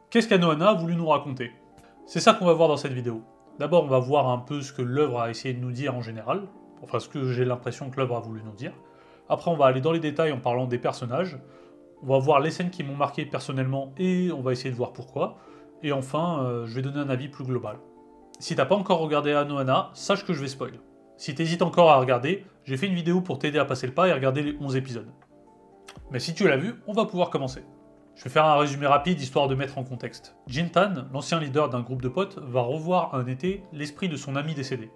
Qu'est-ce qu'Anohana a voulu nous raconter? C'est ça qu'on va voir dans cette vidéo. D'abord, on va voir un peu ce que l'œuvre a essayé de nous dire en général, enfin ce que j'ai l'impression que l'œuvre a voulu nous dire. Après, on va aller dans les détails en parlant des personnages. On va voir les scènes qui m'ont marqué personnellement et on va essayer de voir pourquoi. Et enfin, je vais donner un avis plus global. Si t'as pas encore regardé Anohana, sache que je vais spoil. Si t'hésites encore à regarder, j'ai fait une vidéo pour t'aider à passer le pas et regarder les 11 épisodes. Mais si tu l'as vu, on va pouvoir commencer. Je vais faire un résumé rapide histoire de mettre en contexte. Jintan, l'ancien leader d'un groupe de potes, va revoir un été l'esprit de son ami décédé.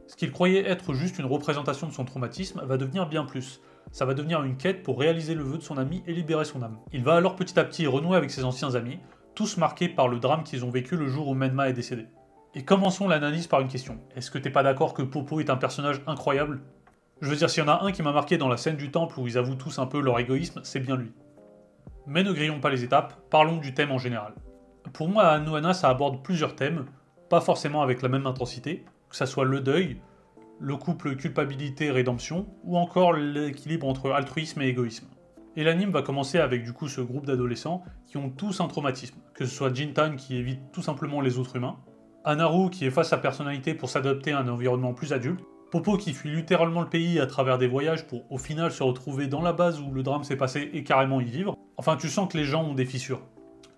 Ce qu'il croyait être juste une représentation de son traumatisme va devenir bien plus. Ça va devenir une quête pour réaliser le vœu de son ami et libérer son âme. Il va alors petit à petit renouer avec ses anciens amis, tous marqués par le drame qu'ils ont vécu le jour où Menma est décédé. Et commençons l'analyse par une question. Est-ce que t'es pas d'accord que Popo est un personnage incroyable? Je veux dire, s'il y en a un qui m'a marqué dans la scène du temple où ils avouent tous un peu leur égoïsme, c'est bien lui. Mais ne grillons pas les étapes, parlons du thème en général. Pour moi, Anohana, ça aborde plusieurs thèmes, pas forcément avec la même intensité, que ça soit le deuil, le couple culpabilité-rédemption, ou encore l'équilibre entre altruisme et égoïsme. Et l'anime va commencer avec du coup ce groupe d'adolescents qui ont tous un traumatisme, que ce soit Jintan qui évite tout simplement les autres humains, Anaru qui efface sa personnalité pour s'adapter à un environnement plus adulte, Popo qui fuit littéralement le pays à travers des voyages pour au final se retrouver dans la base où le drame s'est passé et carrément y vivre. Enfin, tu sens que les gens ont des fissures.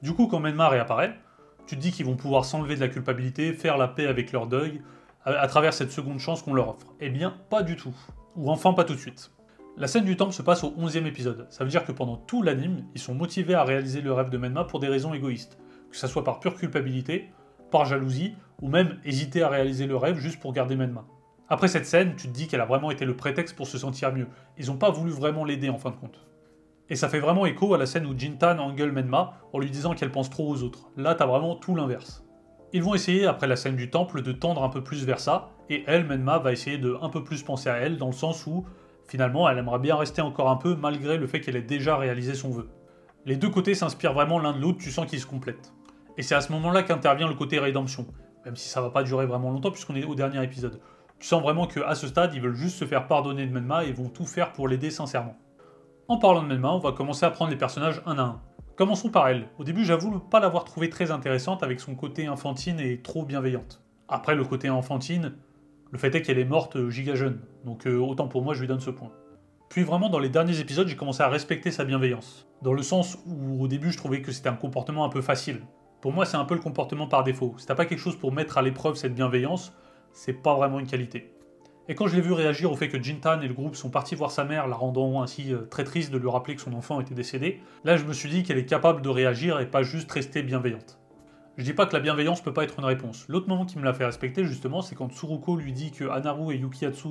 Du coup, quand Menma réapparaît, tu te dis qu'ils vont pouvoir s'enlever de la culpabilité, faire la paix avec leur deuil, à travers cette seconde chance qu'on leur offre. Eh bien, pas du tout. Ou enfin, pas tout de suite. La scène du temple se passe au 11e épisode. Ça veut dire que pendant tout l'anime, ils sont motivés à réaliser le rêve de Menma pour des raisons égoïstes. Que ça soit par pure culpabilité, par jalousie, ou même hésiter à réaliser le rêve juste pour garder Menma. Après cette scène, tu te dis qu'elle a vraiment été le prétexte pour se sentir mieux. Ils n'ont pas voulu vraiment l'aider en fin de compte. Et ça fait vraiment écho à la scène où Jintan engueule Menma en lui disant qu'elle pense trop aux autres. Là, t'as vraiment tout l'inverse. Ils vont essayer, après la scène du temple, de tendre un peu plus vers ça, et elle, Menma, va essayer de un peu plus penser à elle, dans le sens où, finalement, elle aimerait bien rester encore un peu, malgré le fait qu'elle ait déjà réalisé son vœu. Les deux côtés s'inspirent vraiment l'un de l'autre, tu sens qu'ils se complètent. Et c'est à ce moment-là qu'intervient le côté rédemption, même si ça va pas durer vraiment longtemps, puisqu'on est au dernier épisode. Tu sens vraiment qu'à ce stade, ils veulent juste se faire pardonner de Menma et vont tout faire pour l'aider sincèrement. En parlant de Menma, on va commencer à prendre les personnages un à un. Commençons par elle. Au début, j'avoue ne pas l'avoir trouvée très intéressante avec son côté infantine et trop bienveillante. Après, le côté enfantine, le fait est qu'elle est morte giga jeune, donc autant pour moi, je lui donne ce point. Puis vraiment, dans les derniers épisodes, j'ai commencé à respecter sa bienveillance. Dans le sens où, au début, je trouvais que c'était un comportement un peu facile. Pour moi, c'est un peu le comportement par défaut. Si t'as pas quelque chose pour mettre à l'épreuve cette bienveillance, c'est pas vraiment une qualité. Et quand je l'ai vu réagir au fait que Jintan et le groupe sont partis voir sa mère, la rendant ainsi très triste de lui rappeler que son enfant était décédé, là je me suis dit qu'elle est capable de réagir et pas juste rester bienveillante. Je dis pas que la bienveillance peut pas être une réponse. L'autre moment qui me l'a fait respecter justement, c'est quand Tsuruko lui dit que Anaru et Yukiatsu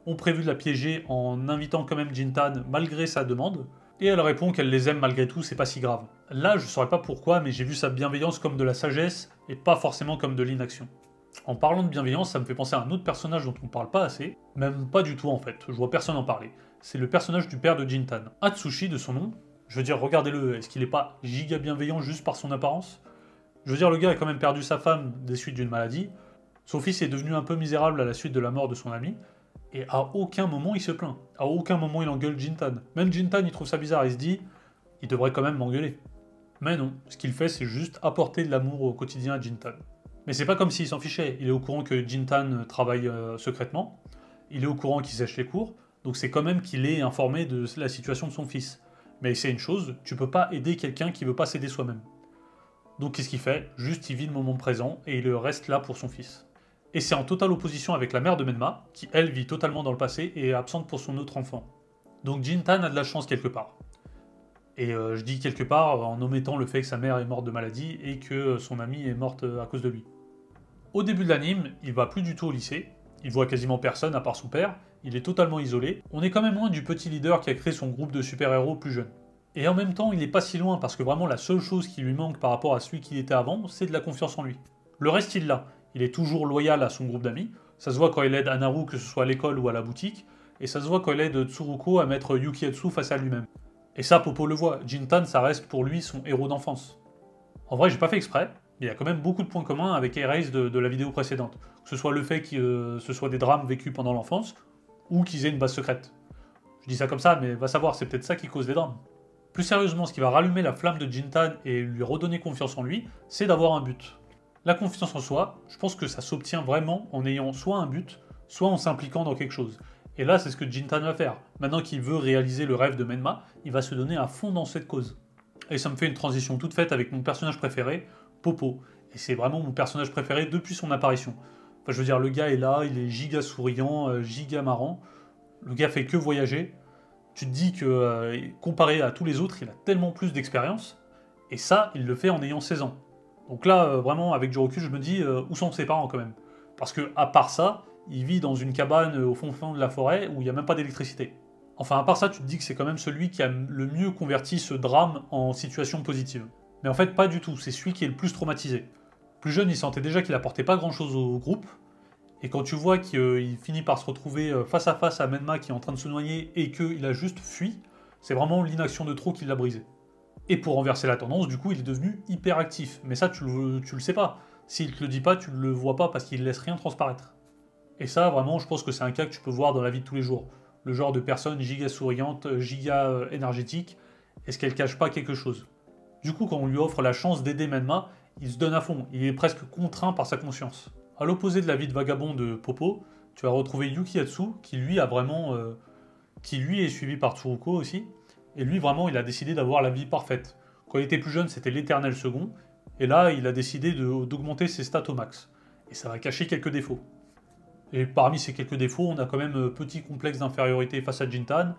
ont prévu de la piéger en invitant quand même Jintan malgré sa demande, et elle répond qu'elle les aime malgré tout, c'est pas si grave. Là je saurais pas pourquoi, mais j'ai vu sa bienveillance comme de la sagesse et pas forcément comme de l'inaction. En parlant de bienveillance, ça me fait penser à un autre personnage dont on parle pas assez, même pas du tout en fait, je vois personne en parler. C'est le personnage du père de Jintan, Atsushi de son nom. Je veux dire, regardez-le, est-ce qu'il est pas giga bienveillant juste par son apparence? Je veux dire, le gars a quand même perdu sa femme des suites d'une maladie, son fils est devenu un peu misérable à la suite de la mort de son ami, et à aucun moment il se plaint, à aucun moment il engueule Jintan. Même Jintan il trouve ça bizarre, il se dit, il devrait quand même m'engueuler. Mais non, ce qu'il fait c'est juste apporter de l'amour au quotidien à Jintan. Mais c'est pas comme s'il s'en fichait, il est au courant que Jintan travaille secrètement, il est au courant qu'il sèche les cours, donc c'est quand même qu'il est informé de la situation de son fils. Mais c'est une chose, tu peux pas aider quelqu'un qui veut pas s'aider soi-même. Donc qu'est-ce qu'il fait? Juste il vit le moment présent et il reste là pour son fils. Et c'est en totale opposition avec la mère de Menma, qui elle vit totalement dans le passé et est absente pour son autre enfant. Donc Jintan a de la chance quelque part. Et je dis quelque part en omettant le fait que sa mère est morte de maladie et que son amie est morte à cause de lui. Au début de l'anime, il va plus du tout au lycée, il voit quasiment personne à part son père, il est totalement isolé, on est quand même loin du petit leader qui a créé son groupe de super-héros plus jeune. Et en même temps, il est pas si loin parce que vraiment la seule chose qui lui manque par rapport à celui qu'il était avant, c'est de la confiance en lui. Le reste il l'a, il est toujours loyal à son groupe d'amis, ça se voit quand il aide Anaru que ce soit à l'école ou à la boutique, et ça se voit quand il aide Tsuruko à mettre Yukiatsu face à lui-même. Et ça, Popo le voit, Jintan ça reste pour lui son héros d'enfance. En vrai, j'ai pas fait exprès, mais il y a quand même beaucoup de points communs avec Erase de la vidéo précédente. Que ce soit le fait que ce soit des drames vécus pendant l'enfance, ou qu'ils aient une base secrète. Je dis ça comme ça, mais va savoir, c'est peut-être ça qui cause des drames. Plus sérieusement, ce qui va rallumer la flamme de Jintan et lui redonner confiance en lui, c'est d'avoir un but. La confiance en soi, je pense que ça s'obtient vraiment en ayant soit un but, soit en s'impliquant dans quelque chose. Et là, c'est ce que Jintan va faire. Maintenant qu'il veut réaliser le rêve de Menma, il va se donner à fond dans cette cause. Et ça me fait une transition toute faite avec mon personnage préféré, Popo. Et c'est vraiment mon personnage préféré depuis son apparition. Enfin, je veux dire, le gars est là, il est giga souriant, giga marrant. Le gars fait que voyager. Tu te dis que, comparé à tous les autres, il a tellement plus d'expérience. Et ça, il le fait en ayant 16 ans. Donc là, vraiment, avec du recul, je me dis, où sont ses parents quand même? Parce que, à part ça, il vit dans une cabane au fond de la forêt où il n'y a même pas d'électricité. Enfin, à part ça, tu te dis que c'est quand même celui qui a le mieux converti ce drame en situation positive. Mais en fait, pas du tout, c'est celui qui est le plus traumatisé. Plus jeune, il sentait déjà qu'il apportait pas grand chose au groupe, et quand tu vois qu'il finit par se retrouver face à face à Menma qui est en train de se noyer et qu'il a juste fui, c'est vraiment l'inaction de trop qui l'a brisé. Et pour renverser la tendance, du coup, il est devenu hyper actif. Mais ça, tu le sais pas. S'il te le dit pas, tu le vois pas parce qu'il laisse rien transparaître. Et ça, vraiment, je pense que c'est un cas que tu peux voir dans la vie de tous les jours. Le genre de personne giga souriante, giga énergétique, est-ce qu'elle cache pas quelque chose? Du coup, quand on lui offre la chance d'aider Menma, il se donne à fond, il est presque contraint par sa conscience. À l'opposé de la vie de vagabond de Popo, tu vas retrouver Yukiatsu, qui lui a vraiment... qui lui est suivi par Tsuruko aussi, et lui vraiment il a décidé d'avoir la vie parfaite. Quand il était plus jeune, c'était l'éternel second, et là il a décidé d'augmenter ses stats au max. Et ça va cacher quelques défauts. Et parmi ces quelques défauts, on a quand même petit complexe d'infériorité face à Jintan,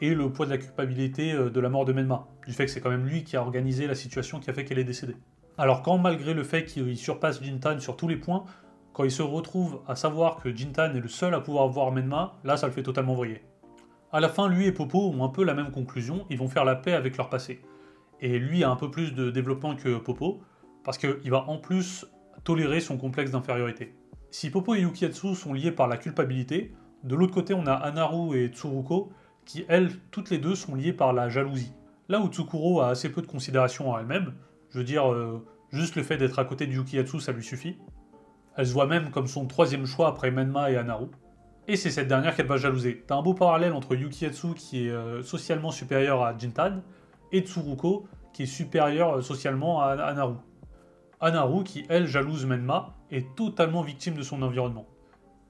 et le poids de la culpabilité de la mort de Menma, du fait que c'est quand même lui qui a organisé la situation qui a fait qu'elle est décédée. Alors quand malgré le fait qu'il surpasse Jintan sur tous les points, quand il se retrouve à savoir que Jintan est le seul à pouvoir voir Menma, là ça le fait totalement vriller. À la fin, lui et Popo ont un peu la même conclusion, ils vont faire la paix avec leur passé. Et lui a un peu plus de développement que Popo, parce qu'il va en plus tolérer son complexe d'infériorité. Si Popo et Yukiatsu sont liés par la culpabilité, de l'autre côté on a Anaru et Tsuruko, qui elles, toutes les deux, sont liées par la jalousie. Là où Tsukuro a assez peu de considération en elle-même, je veux dire, juste le fait d'être à côté de Yukiatsu, ça lui suffit. Elle se voit même comme son troisième choix après Menma et Anaru. Et c'est cette dernière qu'elle va jalouser. T'as un beau parallèle entre Yukiatsu qui est socialement supérieur à Jintan, et Tsuruko qui est supérieur socialement à Anaru. Anaru qui, elle, jalouse Menma, est totalement victime de son environnement.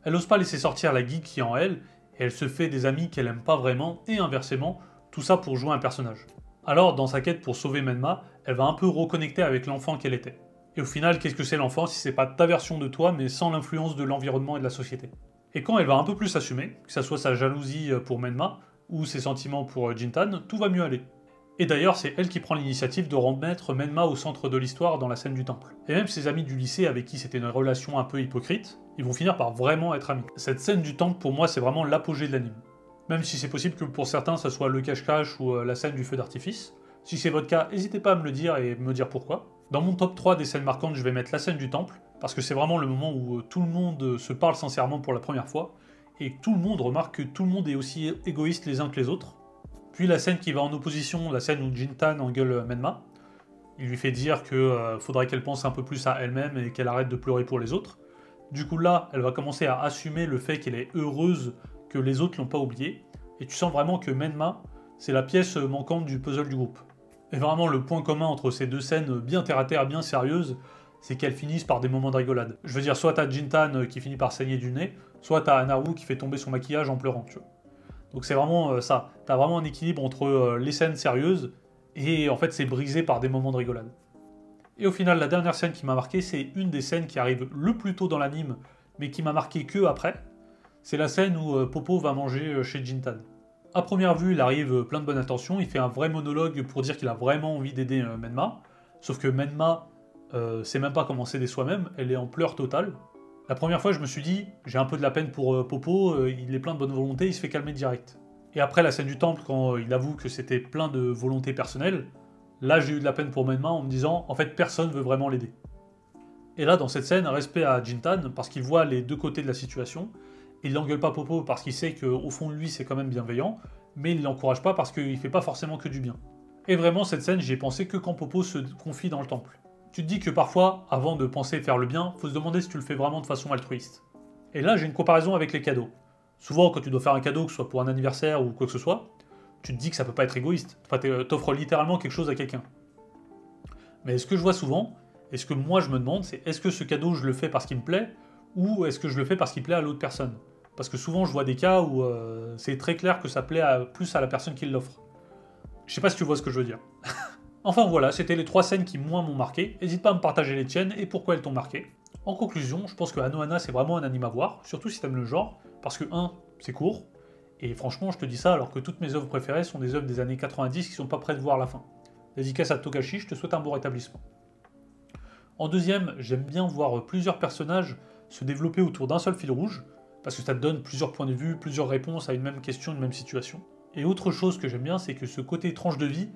Elle n'ose pas laisser sortir la geek qui est en elle, et elle se fait des amis qu'elle aime pas vraiment, et inversement, tout ça pour jouer un personnage. Alors, dans sa quête pour sauver Menma, elle va un peu reconnecter avec l'enfant qu'elle était. Et au final, qu'est-ce que c'est l'enfant si c'est pas ta version de toi, mais sans l'influence de l'environnement et de la société? Et quand elle va un peu plus s'assumer, que ce soit sa jalousie pour Menma, ou ses sentiments pour Jintan, tout va mieux aller. Et d'ailleurs, c'est elle qui prend l'initiative de remettre Menma au centre de l'histoire dans la scène du temple. Et même ses amis du lycée avec qui c'était une relation un peu hypocrite, ils vont finir par vraiment être amis. Cette scène du temple, pour moi, c'est vraiment l'apogée de l'anime. Même si c'est possible que pour certains, ça soit le cache-cache ou la scène du feu d'artifice. Si c'est votre cas, n'hésitez pas à me le dire et me dire pourquoi. Dans mon top 3 des scènes marquantes, je vais mettre la scène du temple, parce que c'est vraiment le moment où tout le monde se parle sincèrement pour la première fois, et tout le monde remarque que tout le monde est aussi égoïste les uns que les autres. Puis la scène qui va en opposition, la scène où Jintan engueule Menma. Il lui fait dire que faudrait qu'elle pense un peu plus à elle-même et qu'elle arrête de pleurer pour les autres. Du coup là, elle va commencer à assumer le fait qu'elle est heureuse que les autres l'ont pas oublié, et tu sens vraiment que Menma, c'est la pièce manquante du puzzle du groupe. Et vraiment le point commun entre ces deux scènes bien terre à terre, bien sérieuses, c'est qu'elles finissent par des moments de rigolade. Je veux dire, soit t'as Jintan qui finit par saigner du nez, soit t'as Anaru qui fait tomber son maquillage en pleurant, tu vois. Donc c'est vraiment ça, t'as vraiment un équilibre entre les scènes sérieuses, et en fait c'est brisé par des moments de rigolade. Et au final, la dernière scène qui m'a marqué, c'est une des scènes qui arrive le plus tôt dans l'anime, mais qui m'a marqué que après. C'est la scène où Popo va manger chez Jintan. À première vue, il arrive plein de bonnes intentions, il fait un vrai monologue pour dire qu'il a vraiment envie d'aider Menma, sauf que Menma sait même pas comment s'aider soi-même, elle est en pleurs totale. La première fois, je me suis dit, j'ai un peu de la peine pour Popo, il est plein de bonne volonté, il se fait calmer direct. Et après la scène du temple, quand il avoue que c'était plein de volonté personnelle, là j'ai eu de la peine pour Menma en me disant, en fait personne veut vraiment l'aider. Et là, dans cette scène, respect à Jintan, parce qu'il voit les deux côtés de la situation, il n'engueule pas Popo parce qu'il sait qu'au fond de lui c'est quand même bienveillant, mais il l'encourage pas parce qu'il fait pas forcément que du bien. Et vraiment, cette scène, j'y ai pensé que quand Popo se confie dans le temple. Tu te dis que parfois, avant de penser faire le bien, faut se demander si tu le fais vraiment de façon altruiste. Et là, j'ai une comparaison avec les cadeaux. Souvent, quand tu dois faire un cadeau, que ce soit pour un anniversaire ou quoi que ce soit, tu te dis que ça peut pas être égoïste. Enfin, t'offres littéralement quelque chose à quelqu'un. Mais ce que je vois souvent, et ce que moi je me demande, c'est est-ce que ce cadeau je le fais parce qu'il me plaît, ou est-ce que je le fais parce qu'il plaît à l'autre personne? Parce que souvent je vois des cas où c'est très clair que ça plaît plus à la personne qui l'offre. Je sais pas si tu vois ce que je veux dire. Enfin voilà, c'était les 3 scènes qui moi m'ont marqué. N'hésite pas à me partager les tiennes et pourquoi elles t'ont marqué. En conclusion, je pense que Anohana c'est vraiment un anime à voir, surtout si t'aimes le genre, parce que 1, c'est court, et franchement je te dis ça alors que toutes mes œuvres préférées sont des œuvres des années 90 qui sont pas prêtes de voir la fin. Dédicace à Togashi, je te souhaite un bon rétablissement. En deuxième, j'aime bien voir plusieurs personnages se développer autour d'un seul fil rouge, parce que ça te donne plusieurs points de vue, plusieurs réponses à une même question, une même situation. Et autre chose que j'aime bien, c'est que ce côté tranche de vie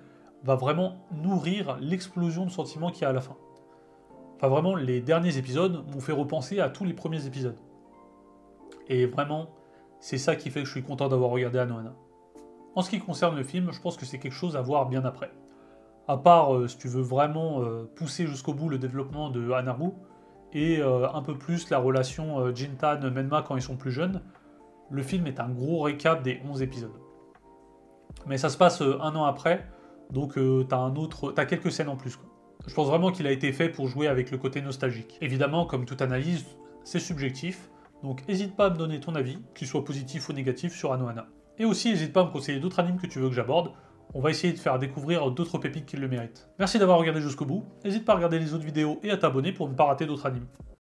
va vraiment nourrir l'explosion de sentiments qu'il y a à la fin. Enfin vraiment, les derniers épisodes m'ont fait repenser à tous les premiers épisodes. Et vraiment, c'est ça qui fait que je suis content d'avoir regardé Anohana. En ce qui concerne le film, je pense que c'est quelque chose à voir bien après. À part si tu veux vraiment pousser jusqu'au bout le développement de Hanaru, et un peu plus la relation Jintan-Menma quand ils sont plus jeunes, le film est un gros récap des 11 épisodes. Mais ça se passe un an après, donc t'as quelques scènes en plus, quoi. Je pense vraiment qu'il a été fait pour jouer avec le côté nostalgique. Évidemment, comme toute analyse, c'est subjectif, donc n'hésite pas à me donner ton avis, qu'il soit positif ou négatif sur Anohana. Et aussi, n'hésite pas à me conseiller d'autres animes que tu veux que j'aborde, on va essayer de faire découvrir d'autres pépites qui le méritent. Merci d'avoir regardé jusqu'au bout, n'hésite pas à regarder les autres vidéos et à t'abonner pour ne pas rater d'autres animes.